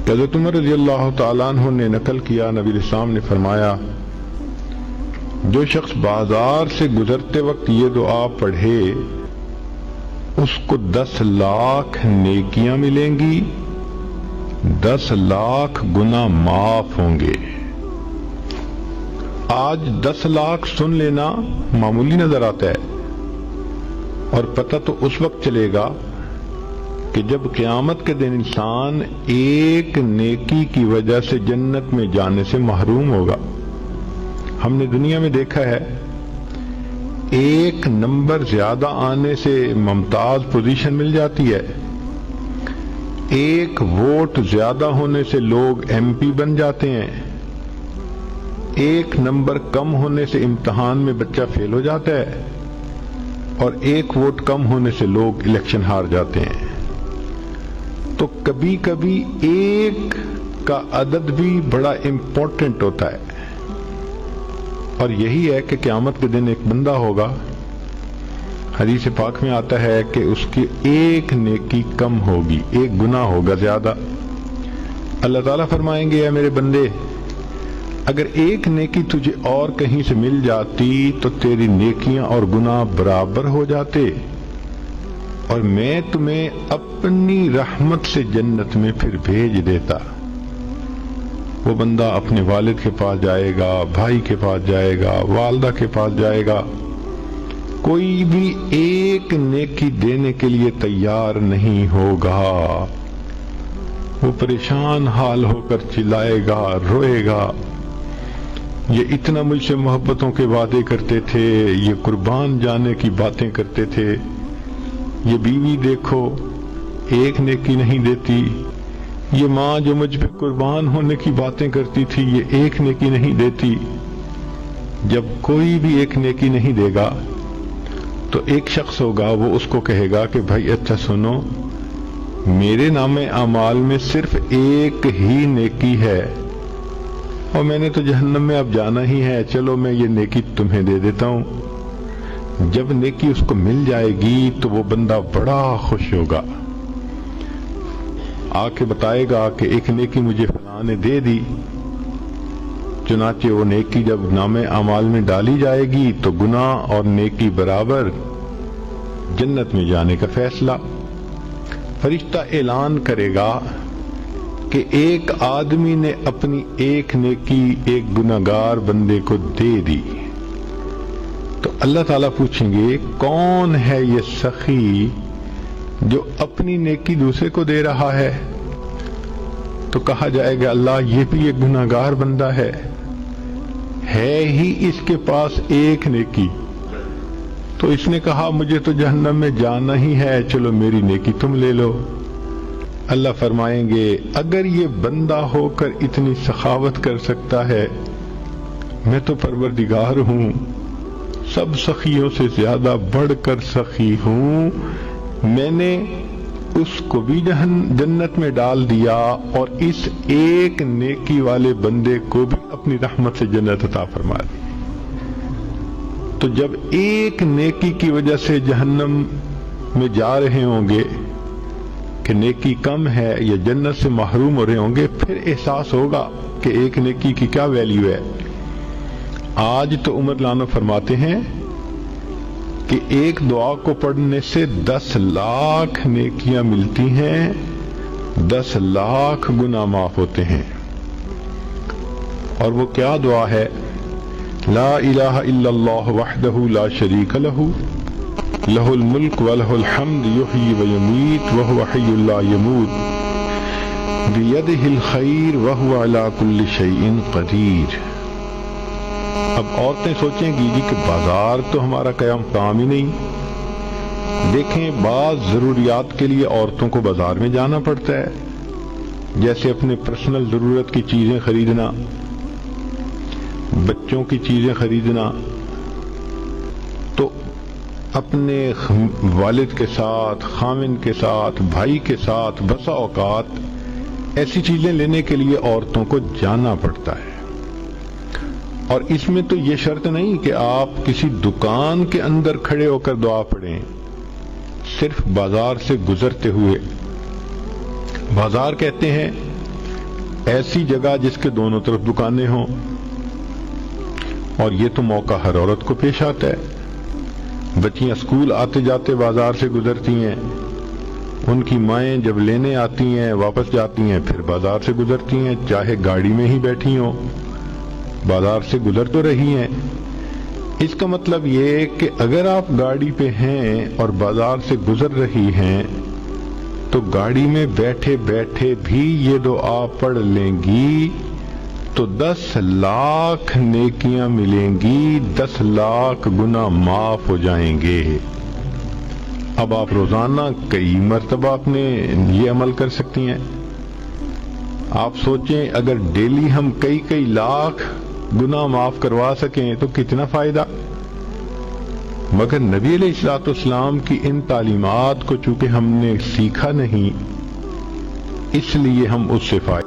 حضرت عمر رضی اللہ تعالیٰ عنہ نے نقل کیا، نبی علیہ السلام نے فرمایا جو شخص بازار سے گزرتے وقت یہ دعا پڑھے اس کو 10 لاکھ نیکیاں ملیں گی، 10 لاکھ گناہ معاف ہوں گے۔ آج 10 لاکھ سن لینا معمولی نظر آتا ہے، اور پتہ تو اس وقت چلے گا کہ جب قیامت کے دن انسان ایک نیکی کی وجہ سے جنت میں جانے سے محروم ہوگا۔ ہم نے دنیا میں دیکھا ہے ایک نمبر زیادہ آنے سے ممتاز پوزیشن مل جاتی ہے، ایک ووٹ زیادہ ہونے سے لوگ ایم پی بن جاتے ہیں، ایک نمبر کم ہونے سے امتحان میں بچہ فیل ہو جاتا ہے، اور ایک ووٹ کم ہونے سے لوگ الیکشن ہار جاتے ہیں۔ تو کبھی کبھی ایک کا عدد بھی بڑا امپورٹنٹ ہوتا ہے، اور یہی ہے کہ قیامت کے دن ایک بندہ ہوگا، حدیث پاک میں آتا ہے کہ اس کی ایک نیکی کم ہوگی، ایک گناہ ہوگا زیادہ۔ اللہ تعالیٰ فرمائیں گے اے میرے بندے، اگر ایک نیکی تجھے اور کہیں سے مل جاتی تو تیری نیکیاں اور گناہ برابر ہو جاتے، اور میں تمہیں اپنی رحمت سے جنت میں پھر بھیج دیتا۔ وہ بندہ اپنے والد کے پاس جائے گا، بھائی کے پاس جائے گا، والدہ کے پاس جائے گا، کوئی بھی ایک نیکی دینے کے لیے تیار نہیں ہوگا۔ وہ پریشان حال ہو کر چلائے گا، روئے گا، یہ اتنا مجھ سے محبتوں کے وعدے کرتے تھے، یہ قربان جانے کی باتیں کرتے تھے، یہ بیوی دیکھو ایک نیکی نہیں دیتی، یہ ماں جو مجھ پہ قربان ہونے کی باتیں کرتی تھی یہ ایک نیکی نہیں دیتی۔ جب کوئی بھی ایک نیکی نہیں دے گا تو ایک شخص ہوگا، وہ اس کو کہے گا کہ بھائی اچھا سنو، میرے نام اعمال میں صرف ایک ہی نیکی ہے، اور میں نے تو جہنم میں اب جانا ہی ہے، چلو میں یہ نیکی تمہیں دے دیتا ہوں۔ جب نیکی اس کو مل جائے گی تو وہ بندہ بڑا خوش ہوگا، آ کے بتائے گا کہ ایک نیکی مجھے فلاں نے دے دی۔ چنانچہ وہ نیکی جب نام اعمال میں ڈالی جائے گی تو گناہ اور نیکی برابر، جنت میں جانے کا فیصلہ۔ فرشتہ اعلان کرے گا کہ ایک آدمی نے اپنی ایک نیکی ایک گناہگار بندے کو دے دی، تو اللہ تعالیٰ پوچھیں گے کون ہے یہ سخی جو اپنی نیکی دوسرے کو دے رہا ہے؟ تو کہا جائے گا اللہ یہ بھی ایک گناہگار بندہ ہے ہی اس کے پاس ایک نیکی، تو اس نے کہا مجھے تو جہنم میں جانا ہی ہے، چلو میری نیکی تم لے لو۔ اللہ فرمائیں گے اگر یہ بندہ ہو کر اتنی سخاوت کر سکتا ہے، میں تو پروردگار ہوں، سب سخیوں سے زیادہ بڑھ کر سخی ہوں، میں نے اس کو بھی جنت میں ڈال دیا اور اس ایک نیکی والے بندے کو بھی اپنی رحمت سے جنت عطا فرما دی۔ تو جب ایک نیکی کی وجہ سے جہنم میں جا رہے ہوں گے کہ نیکی کم ہے یا جنت سے محروم ہو رہے ہوں گے، پھر احساس ہوگا کہ ایک نیکی کی کیا ویلیو ہے۔ آج تو عمر لانو فرماتے ہیں کہ ایک دعا کو پڑھنے سے 10 لاکھ نیکیاں ملتی ہیں، 10 لاکھ گناہ معاف ہوتے ہیں۔ اور وہ کیا دعا ہے؟ لا الہ الا اللہ وحدہ لا شریک لہ، لہ الملک ولہ الحمد یحیی ویمیت وہو حی لا یموت، بیدہ الخیر وہو علی کل شیء قدیر۔ اب عورتیں سوچیں گی جی کہ بازار تو ہمارا کام ہی نہیں۔ دیکھیں بعض ضروریات کے لیے عورتوں کو بازار میں جانا پڑتا ہے، جیسے اپنے پرسنل ضرورت کی چیزیں خریدنا، بچوں کی چیزیں خریدنا، تو اپنے والد کے ساتھ، خامن کے ساتھ، بھائی کے ساتھ بسا اوقات ایسی چیزیں لینے کے لیے عورتوں کو جانا پڑتا ہے۔ اور اس میں تو یہ شرط نہیں کہ آپ کسی دکان کے اندر کھڑے ہو کر دعا پڑھیں، صرف بازار سے گزرتے ہوئے۔ بازار کہتے ہیں ایسی جگہ جس کے دونوں طرف دکانیں ہوں، اور یہ تو موقع ہر عورت کو پیش آتا ہے۔ بچیاں اسکول آتے جاتے بازار سے گزرتی ہیں، ان کی مائیں جب لینے آتی ہیں واپس جاتی ہیں پھر بازار سے گزرتی ہیں، چاہے گاڑی میں ہی بیٹھی ہوں بازار سے گزر تو رہی ہیں۔ اس کا مطلب یہ کہ اگر آپ گاڑی پہ ہیں اور بازار سے گزر رہی ہیں تو گاڑی میں بیٹھے بیٹھے بھی یہ دعا پڑھ لیں گی تو 10 لاکھ نیکیاں ملیں گی، 10 لاکھ گناہ معاف ہو جائیں گے۔ اب آپ روزانہ کئی مرتبہ اپنے یہ عمل کر سکتی ہیں۔ آپ سوچیں اگر ڈیلی ہم کئی لاکھ گناہ معاف کروا سکیں تو کتنا فائدہ۔ مگر نبی علیہ الصلوۃ والسلام کی ان تعلیمات کو چونکہ ہم نے سیکھا نہیں، اس لیے ہم اس سے فائدہ